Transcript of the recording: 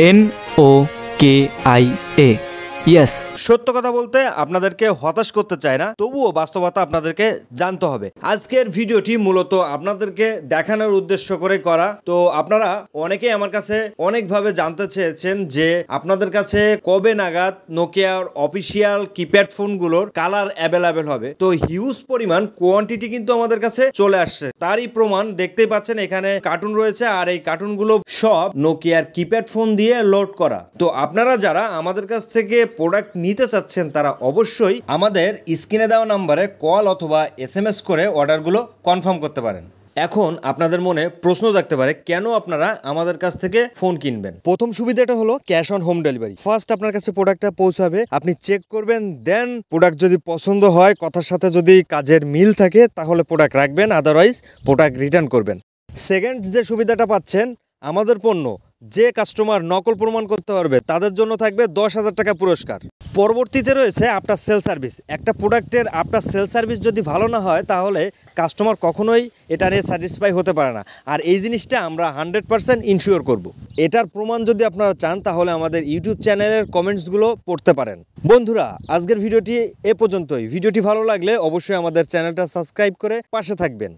NOKIA। Yes, সত্য কথা বলতে আপনাদেরকে হতাশ করতে চায় না, তবুও বাস্তবতা আপনাদেরকে জানতে হবে। আজকের ভিডিওটি মূলত আপনাদেরকে দেখানোর উদ্দেশ্য করে করা। তো আপনারা অনেকেই আমার কাছে অনেকভাবে জানতে চেয়েছেন যে আপনাদের কাছে কবে নাগাদ নোকিয়ার অফিসিয়াল কিপ্যাড ফোনগুলোর কালার অ্যাভেলেবেল হবে। তো হিউজ পরিমাণ কোয়ান্টিটি কিন্তু আমাদের কাছে চলে আসছে, তারই প্রমাণ দেখতেই পাচ্ছেন এখানে কার্টুন রয়েছে, আর এই কার্টুনগুলো সব নোকিয়ার কিপ্যাড ফোন দিয়ে লোড করা। তো আপনারা যারা আমাদের কাছ থেকে প্রোডাক্ট নিতে চাচ্ছেন তারা অবশ্যই আমাদের স্ক্রিনে দেওয়া নাম্বারে কল অথবা SMS করে অর্ডারগুলো কনফার্ম করতে পারেন। এখন আপনাদের মনে প্রশ্ন থাকতে পারে, কেন আপনারা আমাদের কাছ থেকে ফোন কিনবেন? প্রথম সুবিধাটা হলো cash on home delivery. First আপনার কাছে প্রোডাক্টটা পৌঁছাবে, আপনি চেক করবেন, দেন প্রোডাক্ট যদি পছন্দ হয়, কথার সাথে যদি কাজের মিল থাকে তাহলে প্রোডাক্ট রাখবেন, আদারওয়াইজ প্রোডাক্ট রিটার্ন করবেন। সেকেন্ড যে সুবিধাটা পাচ্ছেন, আমাদের পণ্য যে কাস্টমার নকল প্রমাণ করতে পারবে তাদের জন্য থাকবে 10,000 টাকা পুরস্কার। পরবর্তীতে রয়েছে আফটার সেল সার্ভিস। একটা প্রোডাক্টের আফটার সেল সার্ভিস যদি ভালো না হয় তাহলে কাস্টমার কখনোই এটা নিয়ে স্যাটিসফাই হতে পারে না, আর এই জিনিসটা আমরা 100% ইনশিওর করব। এটার প্রমাণ যদি আপনারা চান তাহলে আমাদের ইউটিউব চ্যানেলের কমেন্টসগুলো পড়তে পারেন। বন্ধুরা, আজকের ভিডিওটি এ পর্যন্তই। ভিডিওটি ভালো লাগলে অবশ্যই আমাদের চ্যানেলটা সাবস্ক্রাইব করে পাশে থাকবেন।